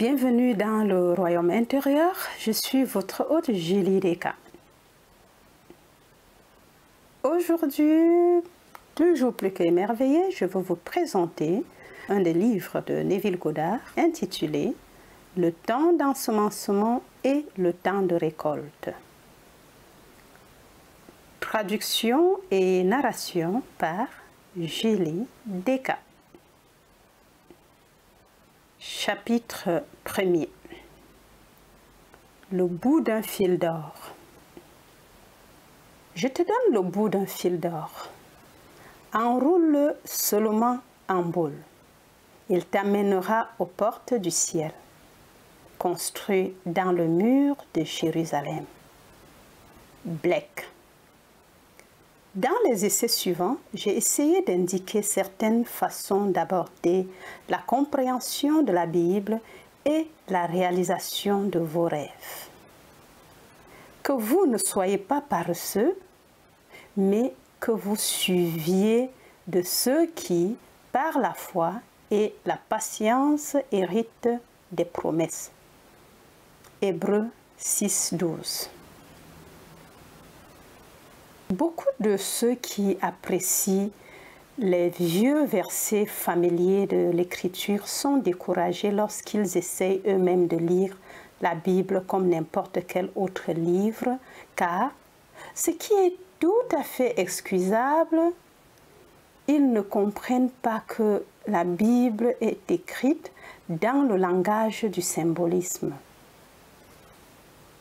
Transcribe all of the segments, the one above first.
Bienvenue dans le royaume intérieur, je suis votre hôte Julie Deka. Aujourd'hui, toujours plus qu'émerveillé, je vais vous présenter un des livres de Neville Goddard intitulé « Le temps d'ensemencement et le temps de récolte ». Traduction et narration par Julie Deka. Chapitre 1er. Le bout d'un fil d'or. Je te donne le bout d'un fil d'or. Enroule-le seulement en boule. Il t'amènera aux portes du ciel, construit dans le mur de Jérusalem. Blake. Dans les essais suivants, j'ai essayé d'indiquer certaines façons d'aborder la compréhension de la Bible et la réalisation de vos rêves. Que vous ne soyez pas paresseux, mais que vous suiviez de ceux qui, par la foi et la patience, héritent des promesses. Hébreux 6:12. Beaucoup de ceux qui apprécient les vieux versets familiers de l'Écriture sont découragés lorsqu'ils essayent eux-mêmes de lire la Bible comme n'importe quel autre livre, car ce qui est tout à fait excusable, ils ne comprennent pas que la Bible est écrite dans le langage du symbolisme.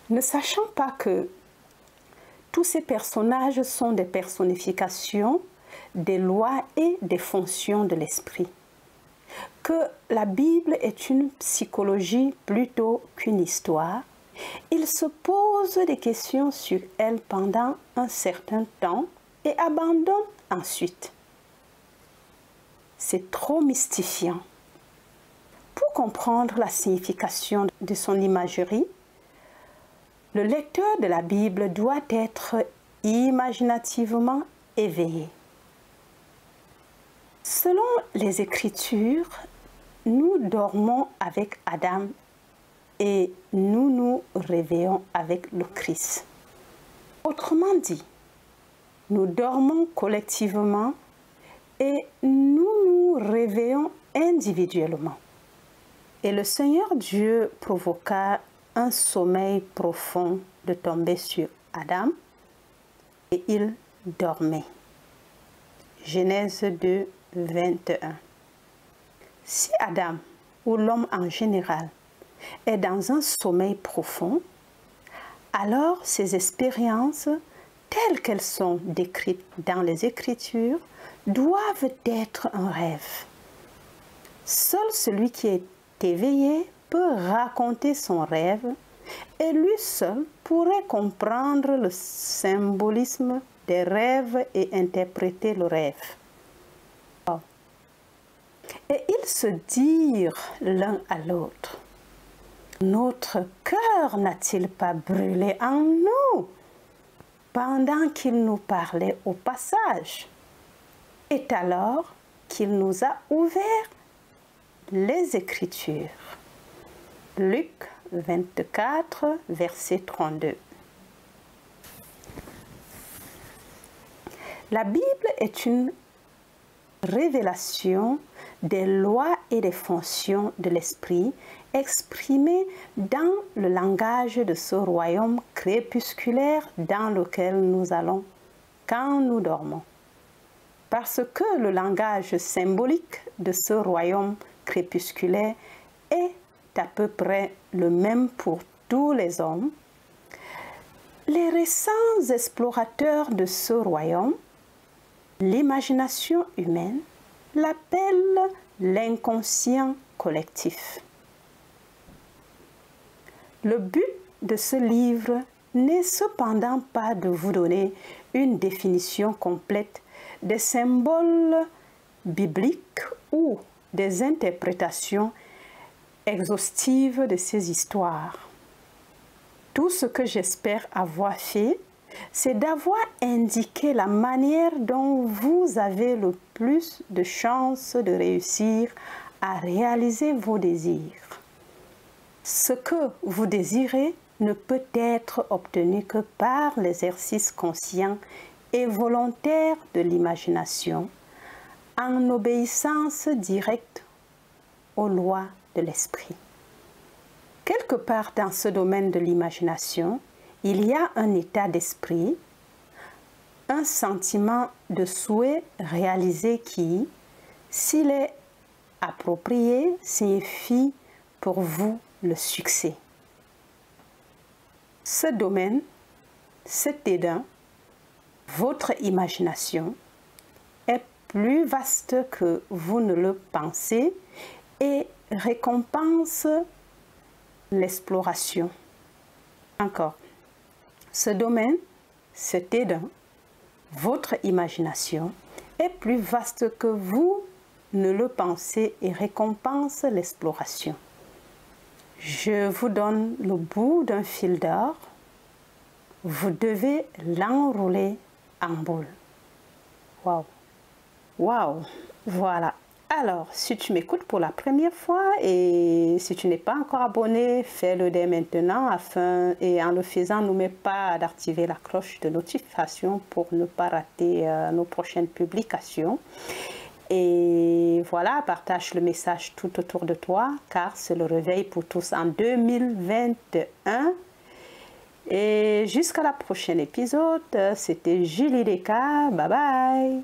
Ne sachant pas que tous ces personnages sont des personnifications des lois et des fonctions de l'esprit. Que la Bible est une psychologie plutôt qu'une histoire, ils se posent des questions sur elle pendant un certain temps et abandonnent ensuite. C'est trop mystifiant. Pour comprendre la signification de son imagerie, le lecteur de la Bible doit être imaginativement éveillé. Selon les Écritures, nous dormons avec Adam et nous nous réveillons avec le Christ. Autrement dit, nous dormons collectivement et nous nous réveillons individuellement. Et le Seigneur Dieu provoqua un sommeil profond de tomber sur Adam et il dormait. Genèse 2, 21. Si Adam, ou l'homme en général, est dans un sommeil profond, alors ses expériences, telles qu'elles sont décrites dans les Écritures, doivent être un rêve. Seul celui qui est éveillé peut raconter son rêve et lui seul pourrait comprendre le symbolisme des rêves et interpréter le rêve. Et ils se dirent l'un à l'autre, « Notre cœur n'a-t-il pas brûlé en nous pendant qu'il nous parlait au passage? Et alors qu'il nous a ouvert les Écritures. » Luc 24, verset 32. La Bible est une révélation des lois et des fonctions de l'esprit exprimées dans le langage de ce royaume crépusculaire dans lequel nous allons quand nous dormons. Parce que le langage symbolique de ce royaume crépusculaire est à peu près le même pour tous les hommes, les récents explorateurs de ce royaume, l'imagination humaine, l'appellent l'inconscient collectif. Le but de ce livre n'est cependant pas de vous donner une définition complète des symboles bibliques ou des interprétations exhaustive de ces histoires. Tout ce que j'espère avoir fait, c'est d'avoir indiqué la manière dont vous avez le plus de chances de réussir à réaliser vos désirs. Ce que vous désirez ne peut être obtenu que par l'exercice conscient et volontaire de l'imagination, en obéissance directe aux lois de l'esprit. Quelque part dans ce domaine de l'imagination, il y a un état d'esprit, un sentiment de souhait réalisé qui, s'il est approprié, signifie pour vous le succès. Ce domaine, cet élan, votre imagination, est plus vaste que vous ne le pensez et récompense l'exploration. Encore, ce domaine, cet élan, votre imagination, est plus vaste que vous ne le pensez et récompense l'exploration. Je vous donne le bout d'un fil d'or. Vous devez l'enrouler en boule. Waouh! Waouh! Voilà. Alors, si tu m'écoutes pour la première fois et si tu n'es pas encore abonné, fais-le dès maintenant et en le faisant, n'oublie pas d'activer la cloche de notification pour ne pas rater nos prochaines publications. Et voilà, partage le message tout autour de toi car c'est le réveil pour tous en 2021. Et jusqu'à la prochaine épisode, c'était Julie Deka. Bye bye!